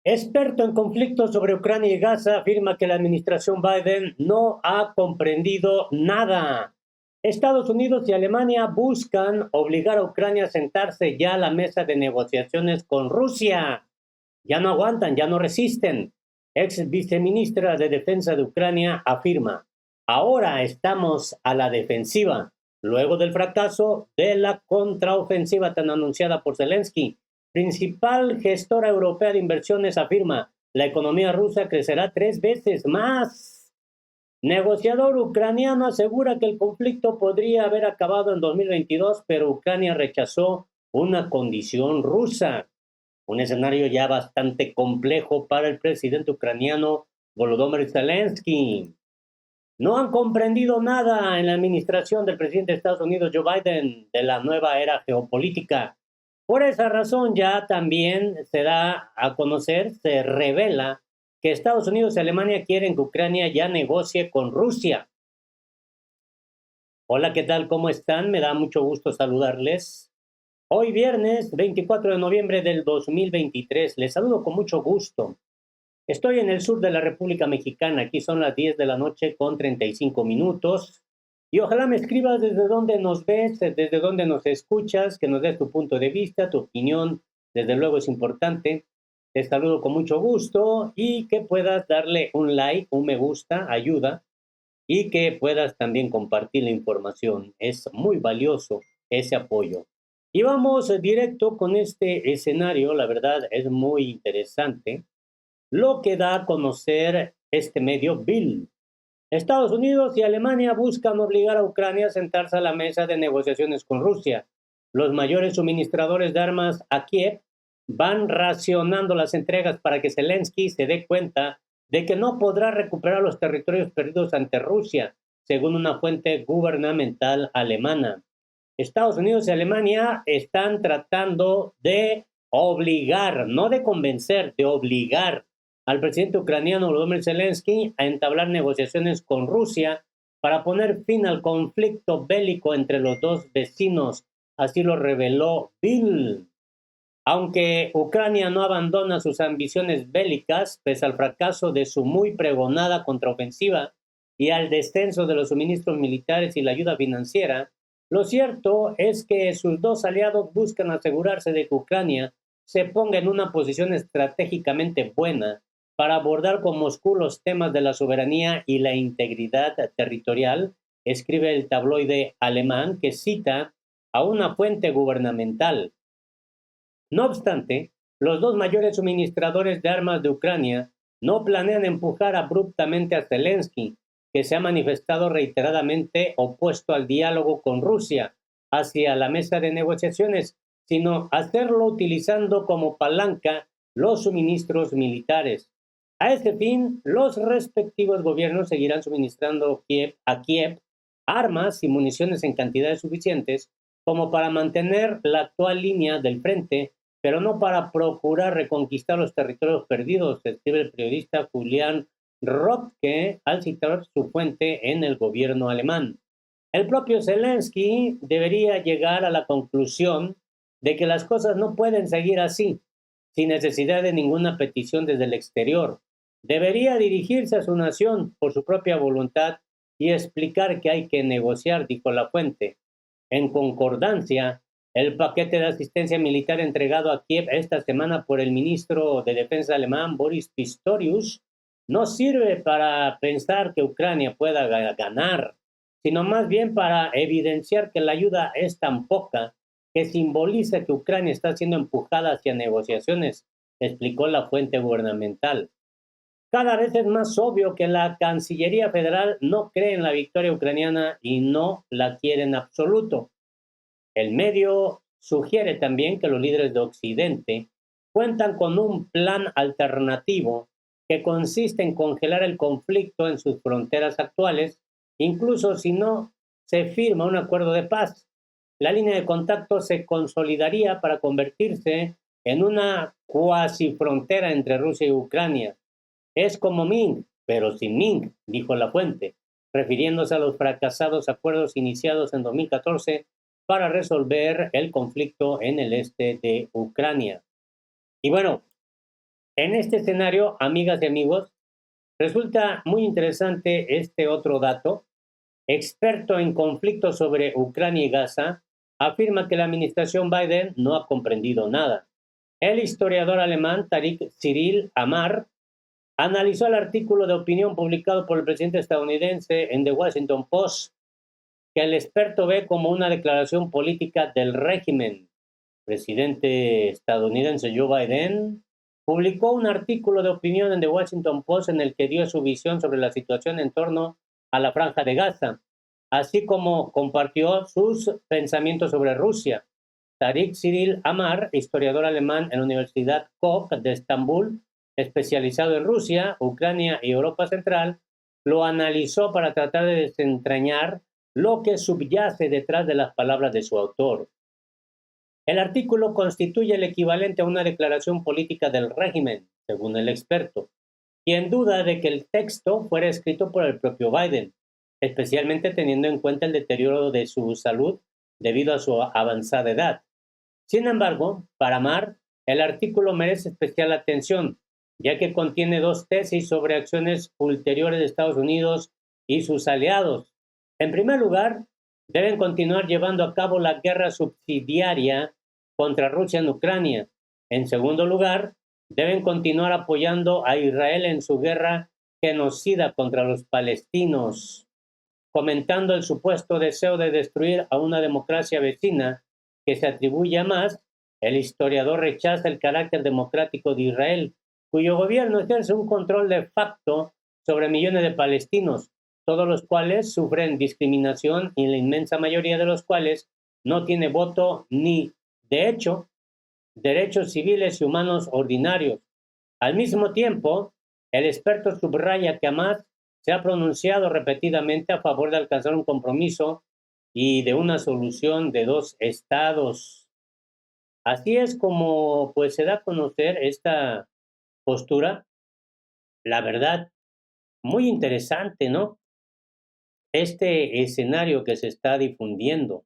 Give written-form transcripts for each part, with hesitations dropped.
Experto en conflictos sobre Ucrania y Gaza afirma que la administración Biden no ha comprendido nada. Estados Unidos y Alemania buscan obligar a Ucrania a sentarse ya a la mesa de negociaciones con Rusia. Ya no aguantan, ya no resisten. Ex viceministra de Defensa de Ucrania afirma, ahora estamos a la defensiva, luego del fracaso de la contraofensiva tan anunciada por Zelensky. Principal gestora europea de inversiones afirma, la economía rusa crecerá 3 veces más. Negociador ucraniano asegura que el conflicto podría haber acabado en 2022, pero Ucrania rechazó una condición rusa. Un escenario ya bastante complejo para el presidente ucraniano Volodymyr Zelensky. No han comprendido nada en la administración del presidente de Estados Unidos, Joe Biden, de la nueva era geopolítica. Por esa razón ya también se da a conocer, se revela que Estados Unidos y Alemania quieren que Ucrania ya negocie con Rusia. Hola, ¿qué tal? ¿Cómo están? Me da mucho gusto saludarles. Hoy viernes 24 de noviembre del 2023. Les saludo con mucho gusto. Estoy en el sur de la República Mexicana. Aquí son las 10 de la noche con 35 minutos. Y ojalá me escribas desde dónde nos ves, desde dónde nos escuchas, que nos des tu punto de vista, tu opinión. Desde luego es importante. Te saludo con mucho gusto y que puedas darle un like, un me gusta, ayuda. Y que puedas también compartir la información. Es muy valioso ese apoyo. Y vamos directo con este escenario. La verdad es muy interesante lo que da a conocer este medio Bill. Estados Unidos y Alemania buscan obligar a Ucrania a sentarse a la mesa de negociaciones con Rusia. Los mayores suministradores de armas a Kiev van racionando las entregas para que Zelensky se dé cuenta de que no podrá recuperar los territorios perdidos ante Rusia, según una fuente gubernamental alemana. Estados Unidos y Alemania están tratando de obligar, no de convencer, de obligar al presidente ucraniano Volodymyr Zelensky a entablar negociaciones con Rusia para poner fin al conflicto bélico entre los dos vecinos. Así lo reveló Bill. Aunque Ucrania no abandona sus ambiciones bélicas, pese al fracaso de su muy pregonada contraofensiva y al descenso de los suministros militares y la ayuda financiera, lo cierto es que sus dos aliados buscan asegurarse de que Ucrania se ponga en una posición estratégicamente buena para abordar con Moscú los temas de la soberanía y la integridad territorial, escribe el tabloide alemán que cita a una fuente gubernamental. No obstante, los dos mayores suministradores de armas de Ucrania no planean empujar abruptamente a Zelensky, que se ha manifestado reiteradamente opuesto al diálogo con Rusia, hacia la mesa de negociaciones, sino hacerlo utilizando como palanca los suministros militares. A este fin, los respectivos gobiernos seguirán suministrando a Kiev armas y municiones en cantidades suficientes como para mantener la actual línea del frente, pero no para procurar reconquistar los territorios perdidos, escribe el periodista Julian Rotke al citar su fuente en el gobierno alemán. El propio Zelensky debería llegar a la conclusión de que las cosas no pueden seguir así, sin necesidad de ninguna petición desde el exterior. Debería dirigirse a su nación por su propia voluntad y explicar que hay que negociar, dijo la fuente. En concordancia, el paquete de asistencia militar entregado a Kiev esta semana por el ministro de Defensa alemán Boris Pistorius no sirve para pensar que Ucrania pueda ganar, sino más bien para evidenciar que la ayuda es tan poca que simboliza que Ucrania está siendo empujada hacia negociaciones, explicó la fuente gubernamental. Cada vez es más obvio que la Cancillería Federal no cree en la victoria ucraniana y no la quiere en absoluto. El medio sugiere también que los líderes de Occidente cuentan con un plan alternativo que consiste en congelar el conflicto en sus fronteras actuales, incluso si no se firma un acuerdo de paz. La línea de contacto se consolidaría para convertirse en una cuasi frontera entre Rusia y Ucrania. Es como Minsk, pero sin Minsk, dijo la fuente, refiriéndose a los fracasados acuerdos iniciados en 2014 para resolver el conflicto en el este de Ucrania. Y bueno, En este escenario, amigas y amigos, resulta muy interesante este otro dato. Experto en conflictos sobre Ucrania y Gaza, afirma que la administración Biden no ha comprendido nada. El historiador alemán Tariq Cyril Amar analizó el artículo de opinión publicado por el presidente estadounidense en The Washington Post, que el experto ve como una declaración política del régimen. El presidente estadounidense Joe Biden publicó un artículo de opinión en The Washington Post en el que dio su visión sobre la situación en torno a la Franja de Gaza, así como compartió sus pensamientos sobre Rusia. Tariq Cyril Amar, historiador alemán en la Universidad Koch de Estambul, especializado en Rusia, Ucrania y Europa Central, lo analizó para tratar de desentrañar lo que subyace detrás de las palabras de su autor. El artículo constituye el equivalente a una declaración política del régimen, según el experto, quien duda de que el texto fuera escrito por el propio Biden, especialmente teniendo en cuenta el deterioro de su salud debido a su avanzada edad. Sin embargo, para Amar, el artículo merece especial atención, ya que contiene dos tesis sobre acciones ulteriores de Estados Unidos y sus aliados. En primer lugar, deben continuar llevando a cabo la guerra subsidiaria contra Rusia en Ucrania. En segundo lugar, deben continuar apoyando a Israel en su guerra genocida contra los palestinos, comentando el supuesto deseo de destruir a una democracia vecina que se atribuye a más. El historiador rechaza el carácter democrático de Israel, cuyo gobierno ejerce un control de facto sobre millones de palestinos, todos los cuales sufren discriminación y la inmensa mayoría de los cuales no tiene voto ni, de hecho, derechos civiles y humanos ordinarios. Al mismo tiempo, el experto subraya que Hamas se ha pronunciado repetidamente a favor de alcanzar un compromiso y de una solución de dos estados. Así es como pues se da a conocer esta postura, la verdad, muy interesante, ¿no? Este escenario que se está difundiendo.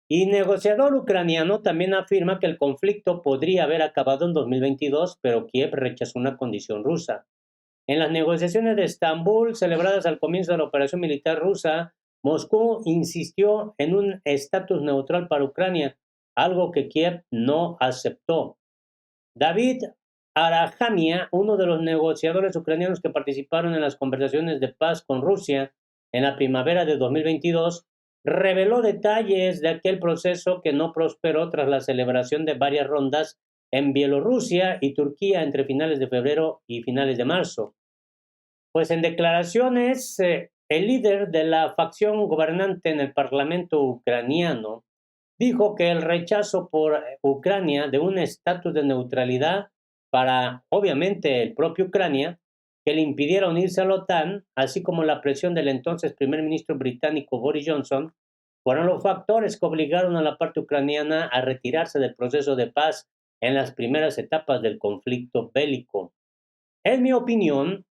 Y negociador ucraniano también afirma que el conflicto podría haber acabado en 2022, pero Kiev rechazó una condición rusa. En las negociaciones de Estambul, celebradas al comienzo de la operación militar rusa, Moscú insistió en un estatus neutral para Ucrania, algo que Kiev no aceptó. David Arahamia, uno de los negociadores ucranianos que participaron en las conversaciones de paz con Rusia en la primavera de 2022, reveló detalles de aquel proceso que no prosperó tras la celebración de varias rondas en Bielorrusia y Turquía entre finales de febrero y finales de marzo. Pues en declaraciones, el líder de la facción gobernante en el Parlamento ucraniano dijo que el rechazo por Ucrania de un estatus de neutralidad para, obviamente, el propio Ucrania, que le impidiera unirse a la OTAN, así como la presión del entonces primer ministro británico Boris Johnson, fueron los factores que obligaron a la parte ucraniana a retirarse del proceso de paz en las primeras etapas del conflicto bélico. En mi opinión,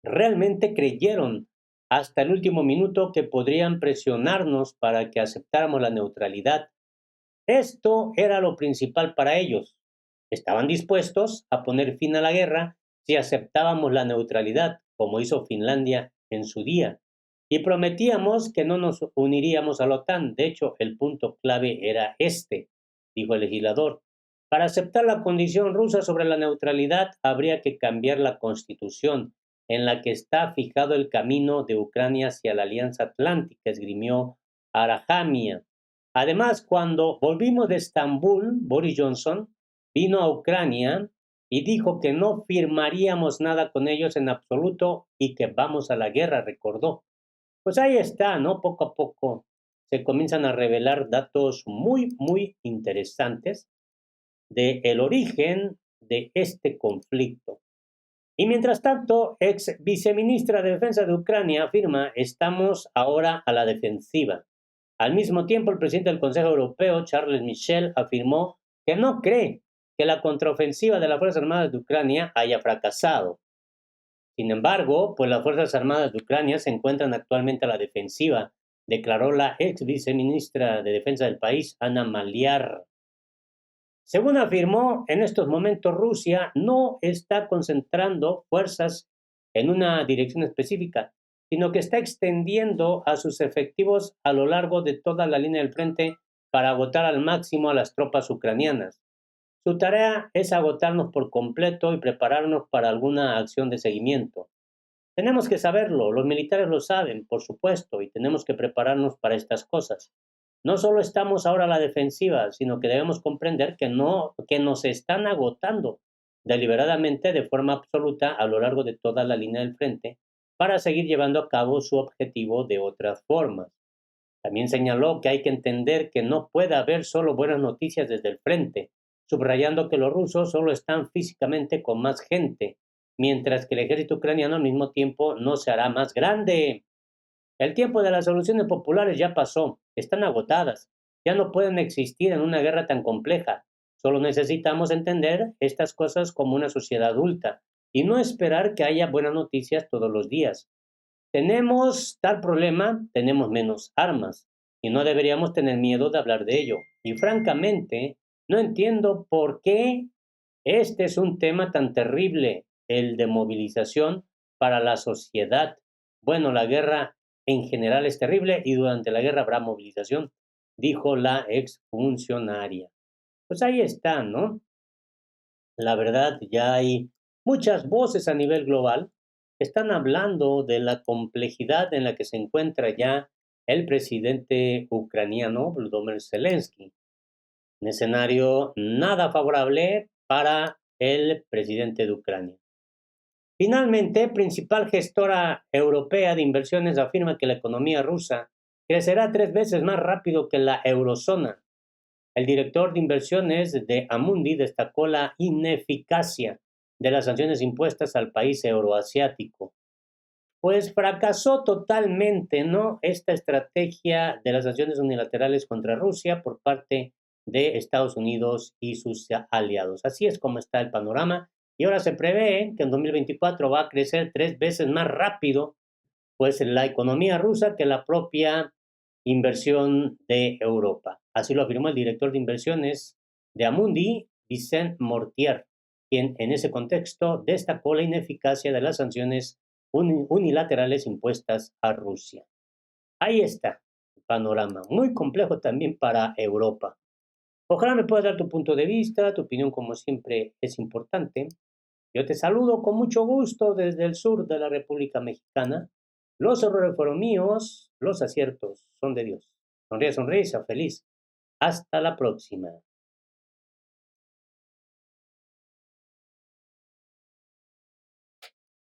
realmente creyeron hasta el último minuto que podrían presionarnos para que aceptáramos la neutralidad. Esto era lo principal para ellos. Estaban dispuestos a poner fin a la guerra si aceptábamos la neutralidad, como hizo Finlandia en su día. Y prometíamos que no nos uniríamos a la OTAN. De hecho, el punto clave era este, dijo el legislador. Para aceptar la condición rusa sobre la neutralidad, habría que cambiar la constitución, en la que está fijado el camino de Ucrania hacia la Alianza Atlántica, esgrimió Arahamia. Además, cuando volvimos de Estambul, Boris Johnson vino a Ucrania y dijo que no firmaríamos nada con ellos en absoluto y que vamos a la guerra, recordó. Pues ahí está, ¿no? Poco a poco se comienzan a revelar datos muy, muy interesantes del origen de este conflicto. Y mientras tanto, ex viceministra de Defensa de Ucrania afirma, estamos ahora a la defensiva. Al mismo tiempo, el presidente del Consejo Europeo, Charles Michel, afirmó que no cree que la contraofensiva de las Fuerzas Armadas de Ucrania haya fracasado. Sin embargo, pues las Fuerzas Armadas de Ucrania se encuentran actualmente a la defensiva, declaró la ex viceministra de Defensa del país, Ana Maliar. Según afirmó, en estos momentos Rusia no está concentrando fuerzas en una dirección específica, sino que está extendiendo a sus efectivos a lo largo de toda la línea del frente para agotar al máximo a las tropas ucranianas. Su tarea es agotarnos por completo y prepararnos para alguna acción de seguimiento. Tenemos que saberlo, los militares lo saben, por supuesto, y tenemos que prepararnos para estas cosas. No solo estamos ahora a la defensiva, sino que debemos comprender que no, que nos están agotando deliberadamente de forma absoluta a lo largo de toda la línea del frente para seguir llevando a cabo su objetivo de otras formas. También señaló que hay que entender que no puede haber solo buenas noticias desde el frente, subrayando que los rusos solo están físicamente con más gente, mientras que el ejército ucraniano al mismo tiempo no se hará más grande. El tiempo de las soluciones populares ya pasó, están agotadas, ya no pueden existir en una guerra tan compleja. Solo necesitamos entender estas cosas como una sociedad adulta y no esperar que haya buenas noticias todos los días. Tenemos tal problema, tenemos menos armas y no deberíamos tener miedo de hablar de ello. Y francamente, no entiendo por qué este es un tema tan terrible, el de movilización para la sociedad. Bueno, la guerra en general es terrible y durante la guerra habrá movilización, dijo la exfuncionaria. Pues ahí está, ¿no? La verdad, ya hay muchas voces a nivel global que están hablando de la complejidad en la que se encuentra ya el presidente ucraniano Volodymyr Zelensky, un escenario nada favorable para el presidente de Ucrania. Finalmente, principal gestora europea de inversiones afirma que la economía rusa crecerá 3 veces más rápido que la eurozona. El director de inversiones de Amundi destacó la ineficacia de las sanciones impuestas al país euroasiático. Pues fracasó totalmente, ¿no? Esta estrategia de las sanciones unilaterales contra Rusia por parte de Estados Unidos y sus aliados. Así es como está el panorama. Y ahora se prevé que en 2024 va a crecer 3 veces más rápido pues la economía rusa que la propia inversión de Europa. Así lo afirmó el director de inversiones de Amundi, Vicent Mortier, quien en ese contexto destacó la ineficacia de las sanciones unilaterales impuestas a Rusia. Ahí está el panorama, muy complejo también para Europa. Ojalá me puedas dar tu punto de vista, tu opinión como siempre es importante. Yo te saludo con mucho gusto desde el sur de la República Mexicana. Los errores fueron míos, los aciertos son de Dios. Sonríe, sonríe, sea feliz. Hasta la próxima.